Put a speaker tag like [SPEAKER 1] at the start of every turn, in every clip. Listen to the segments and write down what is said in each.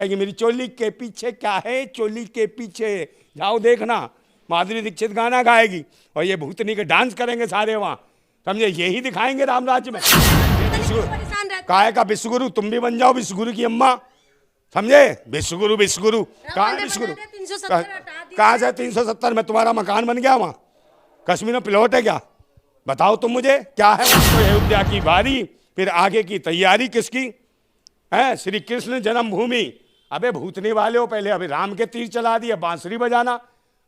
[SPEAKER 1] कहेंगे मेरी चोली के पीछे क्या है, चोली के पीछे जाओ देखना, माधुरी दीक्षित गाना गाएगी और ये भूतनी के डांस करेंगे सारे वहां, समझे, यही दिखाएंगे राम राज्य में। काय का विश्वगुरु, तुम भी बन जाओ विश्वगुरु की अम्मा, समझे, विश्वगुरु विश्वगुरु कहाँ है विश्वगुरु, कहाँ से 370 में तुम्हारा मकान बन गया वहां, कश्मीर में प्लॉट है क्या, बताओ तुम मुझे क्या है। अयोध्या की बारी, फिर आगे की तैयारी किसकी है, श्री कृष्ण जन्मभूमि। अबे भूतने वाले हो, पहले अभी राम के तीर चला दिए, बांसुरी बजाना,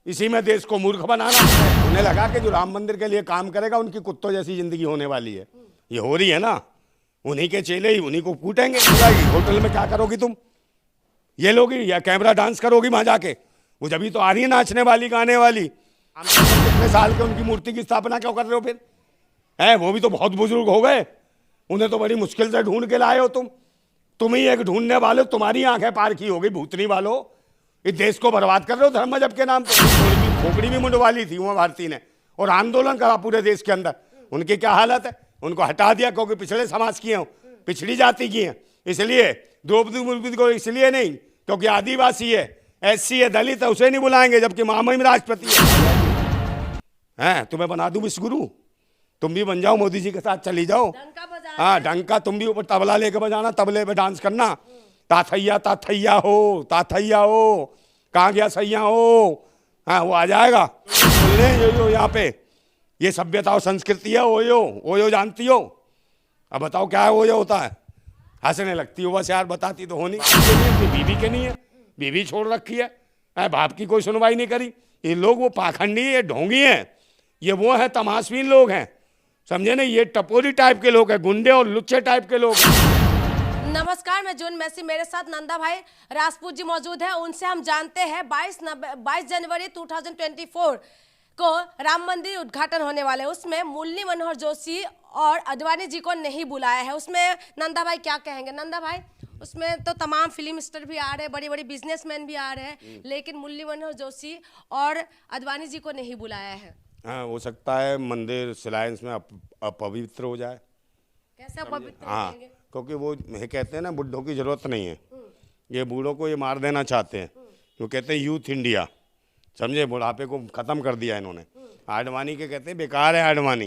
[SPEAKER 1] इसी में देश को मूर्ख बनाना। उन्हें लगा कि जो राम मंदिर के लिए काम करेगा उनकी कुत्तों जैसी जिंदगी होने वाली है, ये हो रही है ना, उन्हीं के चेले ही उन्हीं को कूटेंगे। होटल में क्या करोगी तुम, ये लोगी या कैमरा डांस करोगी वहां जाके, वो जब भी तो आ रही है नाचने वाली गाने वाली। कितने साल के उनकी मूर्ति की स्थापना क्यों कर रहे हो फिर, है वो भी तो बहुत बुजुर्ग हो गए, उन्हें तो बड़ी मुश्किल से ढूंढ के लाए हो तुम ही एक ढूंढने वाले, तुम्हारी आंखें पार की हो गई भूतनी वालों, इस देश को बर्बाद कर रहे हो धर्म मजहब के नाम पे। खोपड़ी भी मुंडवाली थी उमा भारती ने और आंदोलन करा पूरे देश के अंदर, उनकी क्या हालत है, उनको हटा दिया क्योंकि पिछड़े समाज की हैं, पिछड़ी जाति की हैं, इसलिए द्रौपदी मुर्मू को इसलिए नहीं क्योंकि आदिवासी है, एससी है, दलित है, उसे नहीं बुलाएंगे, जबकि महामहिम राष्ट्रपति है। तुम्हें बना दूं विश्वगुरु, तुम भी बन जाओ, मोदी जी के साथ चली जाओ, हाँ डंका, तुम भी ऊपर तबला लेके बजाना, तबले पे डांस करना, ताथैया ताथैया हो, ताथैया हो, कहाँ गया सैया हो, हाँ वो आ जाएगा। यो यहाँ पे ये सभ्यता और संस्कृति है, ओयो जानती हो, अब बताओ क्या है ओयो होता है, हंसने लगती हो बस यार, बताती तो होनी, बीवी के नहीं है, बीवी छोड़ रखी है, बाप की कोई सुनवाई नहीं करी, ये लोग वो पाखंडी है, ढोंगी हैं, ये वो है तमाशबीन लोग हैं, समझे नहीं, ये टपोरी टाइप के लोग हैं, गुंडे और लुच्चे टाइप के लोग।
[SPEAKER 2] नमस्कार, मैं जून मैसी, मेरे साथ नंदा भाई राजपूत जी मौजूद हैं, उनसे हम जानते हैं 22 जनवरी 2024 को राम मंदिर उद्घाटन होने वाले है, उसमें मुरली मनोहर जोशी और आडवाणी जी को नहीं बुलाया है, उसमें नंदा भाई क्या कहेंगे। नंदा भाई, उसमें तो तमाम फिल्म स्टार भी आ रहे हैं, बड़ी बड़ी बिजनेसमैन भी आ रहे हैं, लेकिन मुरली मनोहर जोशी और आडवाणी जी को नहीं बुलाया है।
[SPEAKER 1] हाँ हो सकता है मंदिर सिलायंस में अपवित्र हो जाए।
[SPEAKER 2] कैसे अपवित्र?
[SPEAKER 1] हाँ क्योंकि वो कहते हैं ना बुढ़ों की जरूरत नहीं है, ये बूढ़ों को ये मार देना चाहते हैं, वो कहते हैं यूथ इंडिया, समझे, बुढ़ापे को ख़त्म कर दिया इन्होंने। आडवाणी के कहते हैं बेकार है आडवाणी,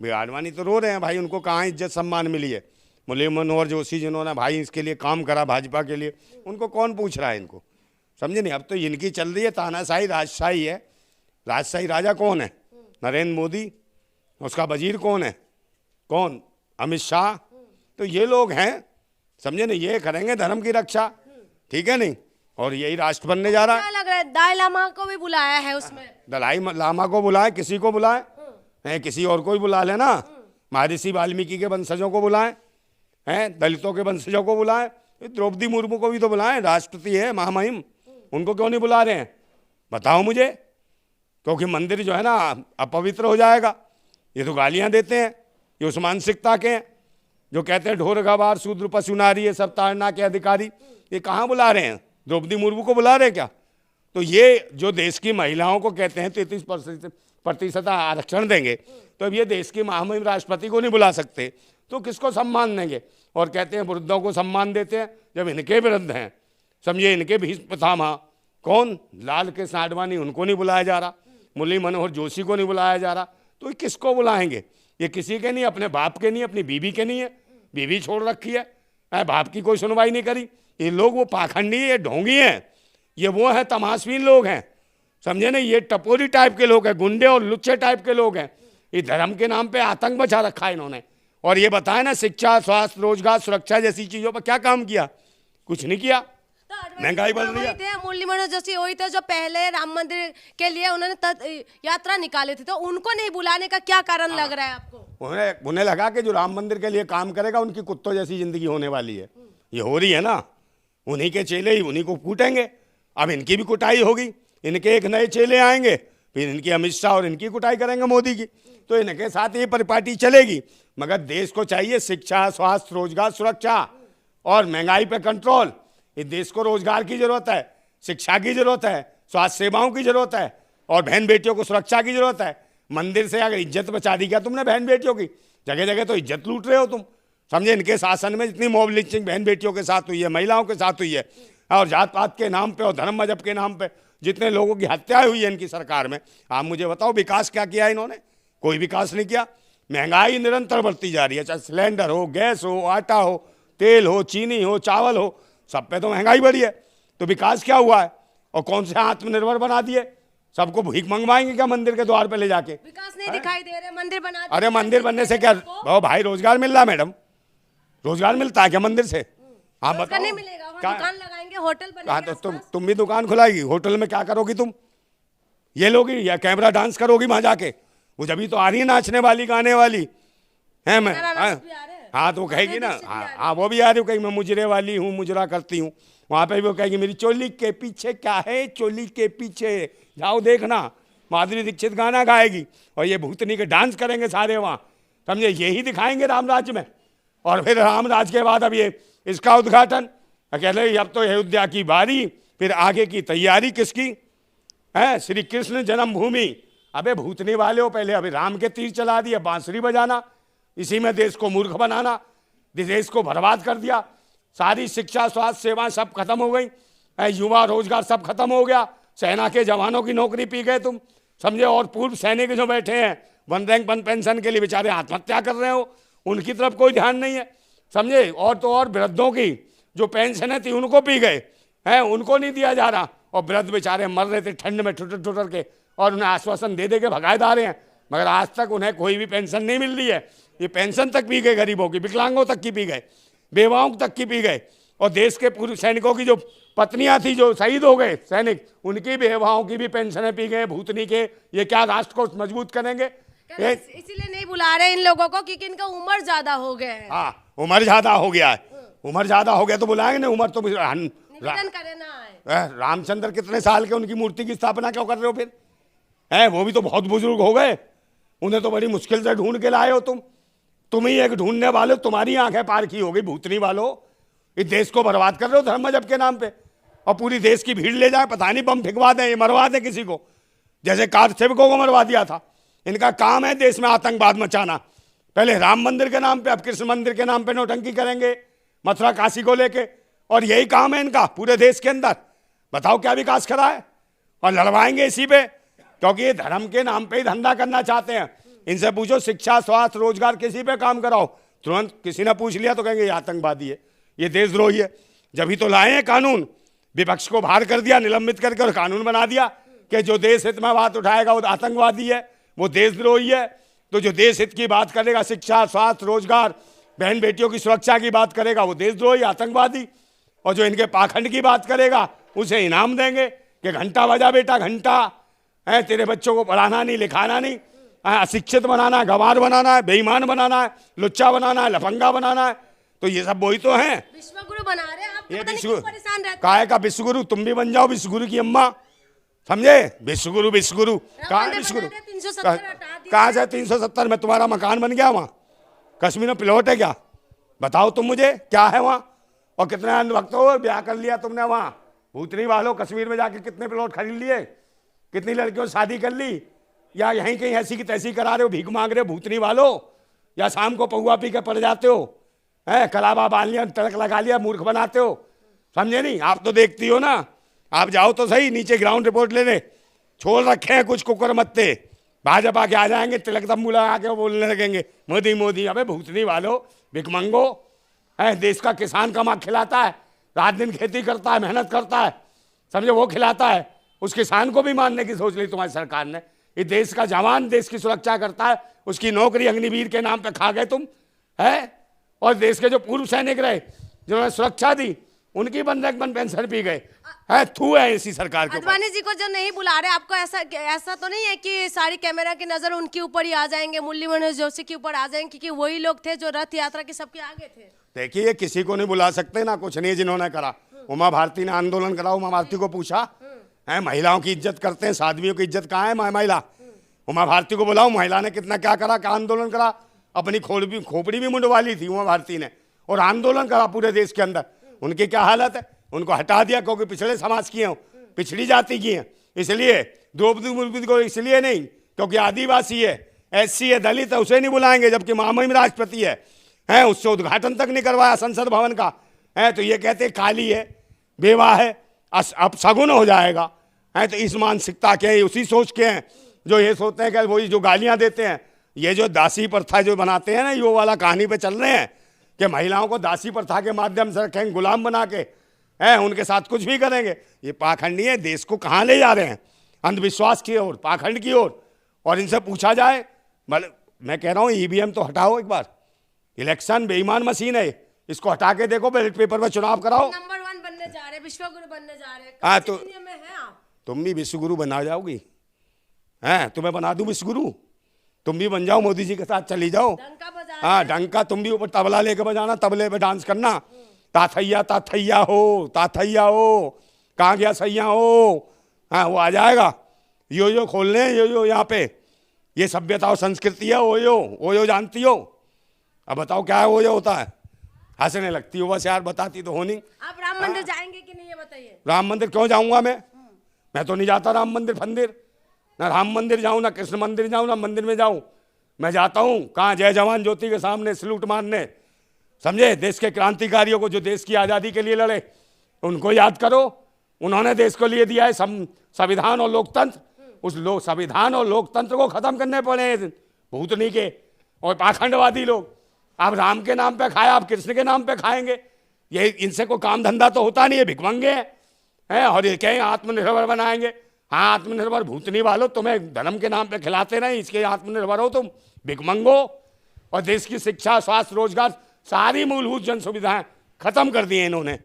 [SPEAKER 1] भाई आडवाणी तो रो रहे हैं भाई, उनको कहाँ इज्जत सम्मान मिली है। मुरली मनोहर जोशी जिन्होंने भाई इसके लिए काम करा भाजपा के लिए, उनको कौन पूछ रहा है इनको, समझे नहीं। अब तो इनकी चल रही है तानाशाही राजशाही है, राजशाही राजा कौन है, नरेंद्र मोदी, उसका वजीर कौन है, कौन, अमित शाह, तो ये लोग हैं, समझे नहीं, ये करेंगे धर्म की रक्षा, ठीक है नहीं, और यही राष्ट्र बनने जा रहा है।
[SPEAKER 2] क्या लग रहा है दलाई लामा को भी बुलाया है उसमें,
[SPEAKER 1] दलाई लामा को बुलाए, किसी को बुलाए हैं, किसी और को ही बुला लेना, महर्षि वाल्मीकि के वंशजों को बुलाएं, हैं दलितों के वंशजों को बुलाएं, द्रौपदी मुर्मू को भी तो बुलाएं, राष्ट्रपति है महामहिम, उनको क्यों नहीं बुला रहे हैं, बताओ मुझे। क्योंकि मंदिर जो है ना अपवित्र हो जाएगा, ये तो गालियां देते हैं, ये उस मानसिकता के हैं जो कहते हैं ढोर गवार शूद्र पशु नारी ये सब ताड़ना के अधिकारी, ये कहाँ बुला रहे हैं, द्रौपदी मुर्मू को बुला रहे हैं क्या। तो ये जो देश की महिलाओं को कहते हैं 33% आरक्षण देंगे, तो अब ये देश की महामहिम राष्ट्रपति को नहीं बुला सकते तो किसको सम्मान देंगे। और कहते हैं वृद्धों को सम्मान देते हैं जब इनके विरुद्ध हैं, समझिए इनके भीष्म पितामह कौन, लाल कृष्ण आडवाणी, उनको नहीं बुलाया जा रहा, मुरली मनोहर जोशी को नहीं बुलाया जा रहा, तो ये किसको बुलाएंगे, ये किसी के नहीं, अपने बाप के नहीं, अपनी बीवी के नहीं है, बीवी छोड़ रखी है, बाप की कोई सुनवाई नहीं करी, ये लोग वो पाखंडी है, ढोंगी हैं, ये वो है तमाशबीन लोग हैं, समझे नहीं, ये टपोरी टाइप के लोग हैं, गुंडे और लुच्चे टाइप के लोग हैं, ये धर्म के नाम पे आतंक मचा रखा है इन्होंने। और ये बताया ना शिक्षा, स्वास्थ्य, रोजगार, सुरक्षा जैसी चीजों पर क्या काम किया, कुछ नहीं किया, महंगाई बढ़ रही है।
[SPEAKER 2] मुरली मनोहर जोशी वही थे जो पहले राम मंदिर के लिए उन्होंने यात्रा निकाली थी, तो उनको नहीं बुलाने का क्या कारण लग रहा है आपको।
[SPEAKER 1] उन्हें लगा कि जो राम मंदिर के लिए काम करेगा उनकी कुत्तों जैसी जिंदगी होने वाली है, ये हो रही है ना, उन्हीं के चेले ही उन्हीं को कूटेंगे, अब इनकी भी कुटाई होगी, इनके एक नए चेले आएंगे, फिर इनकी अमित शाह और इनकी कुटाई करेंगे मोदी की, तो इनके साथ ये परिपाटी चलेगी। मगर देश को चाहिए शिक्षा, स्वास्थ्य, रोजगार, सुरक्षा और महंगाई पे कंट्रोल। इस देश को रोजगार की जरूरत है, शिक्षा की जरूरत है, स्वास्थ्य सेवाओं की जरूरत है और बहन बेटियों को सुरक्षा की जरूरत है। मंदिर से अगर इज्जत बचा दी क्या तुमने बहन बेटियों की, जगह जगह तो इज्जत लूट रहे हो तुम, समझे। इनके शासन में जितनी मॉब लिंचिंग बहन बेटियों के साथ हुई है, महिलाओं के साथ हुई है, और जात पात के नाम पे और धर्म मजहब के नाम पे जितने लोगों की हत्याएं हुई है इनकी सरकार में, आप मुझे बताओ विकास क्या किया इन्होंने? कोई विकास नहीं किया। महंगाई निरंतर बढ़ती जा रही है, चाहे सिलेंडर हो, गैस हो, आटा हो, तेल हो, चीनी हो, चावल हो, सब पे तो महंगाई बढ़ी है। तो विकास क्या हुआ है? और कौन से आत्मनिर्भर बना दिए? सबको भीख मंगवाएंगे क्या मंदिर के द्वार पे ले जाके?
[SPEAKER 2] विकास नहीं दिखाई दे रहे, मंदिर बना दिए।
[SPEAKER 1] अरे मंदिर बनने से क्या ओ भाई, रोजगार मिल रहा है मैडम? रोजगार मिलता है क्या मंदिर से? आप
[SPEAKER 2] रोजगार
[SPEAKER 1] बताओ।
[SPEAKER 2] नहीं मिलेगा, वहाँ दुकान लगाएंगे, होटल
[SPEAKER 1] हाँ
[SPEAKER 2] बनेंगे
[SPEAKER 1] तो
[SPEAKER 2] आसपास।
[SPEAKER 1] तुम भी दुकान खुलाएगी, होटल में क्या करोगी तुम? ये लोगी या कैमरा डांस करोगी वहां जाके? वो जब भी तो आ रही है नाचने वाली, गाने वाली है। मैं हाँ तो वो कहेगी ना, हाँ वो भी आ रही हो, कहेगी मैं मुजरे वाली हूँ, मुजरा करती हूँ। वहां पे भी वो कहेगी मेरी चोली के पीछे क्या है, चोली के पीछे जाओ देखना। माधुरी दीक्षित गाना गाएगी और ये भूतनी के डांस करेंगे सारे वहाँ, समझे? यही दिखाएंगे रामराज में। और फिर रामराज के बाद अब ये इसका उद्घाटन, अकेले अब तो अयोध्या की बारी, फिर आगे की तैयारी किसकी है? श्री कृष्ण जन्मभूमि। अबे भूतनी वाले हो, पहले अभी राम के तीर चला दिए, बांसुरी बजाना, इसी में देश को मूर्ख बनाना, देश को बर्बाद कर दिया। सारी शिक्षा, स्वास्थ्य सेवाएं सब खत्म हो गई, युवा रोजगार सब खत्म हो गया, सेना के जवानों की नौकरी पी गए तुम, समझे? और पूर्व सैनिक जो बैठे हैं वन रैंक वन पेंशन के लिए बेचारे आत्महत्या कर रहे हो, उनकी तरफ कोई ध्यान नहीं है, समझे? और तो और वृद्धों की जो पेंशन थी उनको पी गए हैं, उनको नहीं दिया जा रहा। और वृद्ध बेचारे मर रहे थे ठंड में ठुटर ठुटर के, और उन्हें आश्वासन दे दे के भगाए जा रहे हैं, मगर आज तक उन्हें कोई भी पेंशन नहीं मिल रही है। ये पेंशन तक पी गए गरीबों की, विकलांगों तक की पी गए, बेवाओं तक की पी गए। और देश के पूर्व सैनिकों की जो पत्नियां थी जो शहीद हो गए सैनिक, उनकी बेवाओं की भी पेंशनें पी गए भूतनी के। ये क्या राष्ट्र को मजबूत करेंगे?
[SPEAKER 2] इसीलिए नहीं बुला रहे इन लोगों को क्योंकि इनका उम्र ज्यादा हो गया है।
[SPEAKER 1] हाँ उम्र ज्यादा हो गया है, उम्र ज्यादा हो गया तो बुलाएंगे ना। उम्र तो
[SPEAKER 2] निवेदन करे ना आए।
[SPEAKER 1] रामचंद्र कितने साल के, उनकी मूर्ति की स्थापना क्यों कर रहे हो फिर? है वो भी तो बहुत बुजुर्ग हो गए, उन्हें तो बड़ी मुश्किल से ढूंढ के लाए हो तुम ही एक ढूंढने वाले, तुम्हारी आंखें पार की हो गई भूतनी वालों। इस देश को बर्बाद कर रहे हो धर्म मजहब के नाम पे, और पूरी देश की भीड़ ले जाए, पता नहीं बम फिकवा दें, मरवा दें किसी को, जैसे कार सेवकों को मरवा दिया था। इनका काम है देश में आतंकवाद मचाना, पहले राम मंदिर के नाम पे, अब कृष्ण मंदिर के नाम पे नौटंकी करेंगे मथुरा काशी को लेके, और यही काम है इनका पूरे देश के अंदर। बताओ क्या विकास करा है? और लड़वाएंगे इसी पे, क्योंकि ये धर्म के नाम पे ही धंधा करना चाहते हैं। इनसे पूछो शिक्षा, स्वास्थ्य, रोजगार किसी पे काम कराओ, तुरंत किसी ने पूछ लिया तो कहेंगे ये आतंकवादी है, ये देशद्रोही है। जब ही तो लाए हैं कानून, विपक्ष को बाहर कर दिया, निलंबित करके, और कानून बना दिया कि जो देश हित में बात उठाएगा वो आतंकवादी है, वो देशद्रोही है। तो जो देश हित की बात करेगा, शिक्षा, स्वास्थ्य, रोजगार, बहन बेटियों की सुरक्षा की बात करेगा, वो देशद्रोही, आतंकवादी। और जो इनके पाखंड की बात करेगा उसे इनाम देंगे कि घंटा बजा बेटा घंटा, है तेरे बच्चों को पढ़ाना नहीं, लिखाना नहीं, अशिक्षित बनाना है, गंवार बनाना है, बेईमान बनाना है, लुच्चा बनाना है, लफंगा बनाना है। तो ये सब वही तो हैं,
[SPEAKER 2] विश्वगुरु बना रहे हैं। आप
[SPEAKER 1] ये
[SPEAKER 2] पता नहीं क्यों परेशान रहते हैं।
[SPEAKER 1] काय का विश्वगुरु? तुम भी बन जाओ विश्वगुरु की अम्मा, समझे? विश्वगुरु विश्वगुरु कहाँ है? विश्वगुरु कहाँ से 370 में तुम्हारा मकान बन गया वहाँ? कश्मीर में प्लॉट है क्या? बताओ तुम मुझे, क्या है वहाँ? और कितने अंधभक्त हो, ब्याह कर लिया तुमने वहाँ भूतनी वालों, कश्मीर में जाके कितने प्लॉट खरीद लिए, कितनी लड़कियों से शादी कर ली, या यहीं कहीं ऐसी की तैसी करा रहे हो, भीख मांग रहे हो भूतनी वालों, या शाम को पौआ पी के पड़ जाते हो, है कलाबा बांध लिया, तड़क लगा लिया, मूर्ख बनाते हो, समझे नहीं? आप तो देखती हो ना, आप जाओ तो सही नीचे ग्राउंड रिपोर्ट लेने, छोड़ रखे हैं कुछ कुकर मत्ते, भाजपा के आ जाएंगे, तिलक तंबू लगा के बोलने लगेंगे मोदी मोदी। अबे भूतनी वालों, भिखमंगो, है देश का किसान कमा खिलाता है, रात दिन खेती करता है, मेहनत करता है, समझे? वो खिलाता है, उस किसान को भी मारने की सोच ली तुम्हारी सरकार ने। ये देश का जवान देश की सुरक्षा करता है, उसकी नौकरी अग्निवीर के नाम पे खा गए तुम, है? और देश के जो पूर्व सैनिक रहे जिन्होंने सुरक्षा दी, उनकी बन पेंशन पी गए, है? थू है इसी सरकार के।
[SPEAKER 2] अडवाणी जी को जो नहीं बुला रहे, आपको ऐसा तो नहीं है कि सारी कैमरा की नजर उनके ऊपर ही आ जाएंगे, मुरली मनोज जोशी के ऊपर आ जाएंगे, क्योंकि वही लोग थे जो रथ यात्रा के सबके आगे थे।
[SPEAKER 1] देखिए किसी को नहीं बुला सकते ना, कुछ नहीं जिन्होंने करा। उमा भारती ने आंदोलन करा, उमा भारती को पूछा, है महिलाओं की इज्जत करते हैं, साध्वियों की इज्जत कहाँ है? महिला उमा भारती को बुलाओ, महिला ने कितना क्या करा, क्या आंदोलन करा, अपनी खोपड़ी भी मुंडवा ली थी उमा भारती ने, और आंदोलन करा पूरे देश के अंदर। उनकी क्या हालत है? उनको हटा दिया क्योंकि पिछड़े समाज की हैं, पिछड़ी जाति की हैं, इसलिए। द्रौपदी मुर्मू को इसलिए नहीं क्योंकि आदिवासी है, SC है, दलित है, उसे नहीं बुलाएंगे, जबकि महामहिम राष्ट्रपति है, उससे उद्घाटन तक नहीं करवाया संसद भवन का, है? तो ये कहते काली है, बेवा है, अब सगुन हो जाएगा है। तो इस मानसिकता के उसी सोच के हैं जो ये सोचते हैं कि वही जो गालियां देते हैं, ये जो दासी प्रथा जो बनाते हैं ना, ये वाला कहानी पे चल रहे हैं कि महिलाओं को दासी प्रथा के माध्यम से रखेंगे, गुलाम बना के हैं, उनके साथ कुछ भी करेंगे। ये पाखंडी है, देश को कहाँ ले जा रहे हैं, अंधविश्वास की ओर, पाखंड की ओर। और इनसे पूछा जाए, मतलब मैं कह रहा हूँ ईवीएम तो हटाओ एक बार, इलेक्शन बेईमान मशीन है, इसको हटा के देखो, बैलेट पेपर में चुनाव कराओ।
[SPEAKER 2] नंबर 1 बनने जा रहे, विश्वगुरु बनने जा रहे हैं।
[SPEAKER 1] हाँ,
[SPEAKER 2] कौन
[SPEAKER 1] तो
[SPEAKER 2] सी दुनिया में हैं आप?
[SPEAKER 1] तुम भी विश्वगुरु बना जाओगी हैं, तुम्हें बना दूं विश्वगुरु, तुम भी बन जाओ, मोदी जी के साथ चली जाओ।
[SPEAKER 2] डंका बजा
[SPEAKER 1] हाँ, डंका, तुम भी ऊपर तबला लेके बजाना, तबले पे डांस करना, ताथैया ताथैया हो, ताथैया हो, कहाँ गया सैया हो। हाँ, वो आ जाएगा। यो खोलने, यो यहाँ पे, ये सभ्यता और संस्कृति है। ओयो जानती हो? अब बताओ क्या है ओयो होता है? हंसने लगती हो बस यार, बताती तो हो नहीं।
[SPEAKER 2] आप राम मंदिर जाएंगे कि नहीं, ये बताइए।
[SPEAKER 1] राम मंदिर क्यों जाऊंगा मैं तो नहीं जाता राम मंदिर फंदिर, ना राम मंदिर जाऊं, ना कृष्ण मंदिर जाऊं, ना मंदिर में जाऊं। मैं जाता हूं कहाँ, जय जवान ज्योति के सामने सलूट मारने, समझे? देश के क्रांतिकारियों को जो देश की आज़ादी के लिए लड़े, उनको याद करो। उन्होंने देश को लिए दिया है संविधान और लोकतंत्र, उस संविधान और लोकतंत्र को खत्म करने पड़े भूतनी के और पाखंडवादी लोग। आप राम के नाम पे खाए, आप कृष्ण के नाम पे खाएंगे, ये इनसे कोई काम धंधा तो होता नहीं है, भिखमंगे हैं। और ये कहें आत्मनिर्भर बनाएंगे। हाँ, आत्मनिर्भर भूतनी वालों, तुम्हें धर्म के नाम पे खिलाते नहीं, इसके आत्मनिर्भर हो तुम, भिखमंगो। और देश की शिक्षा, स्वास्थ्य, रोजगार, सारी मूलभूत जन सुविधाएं खत्म कर दी इन्होंने।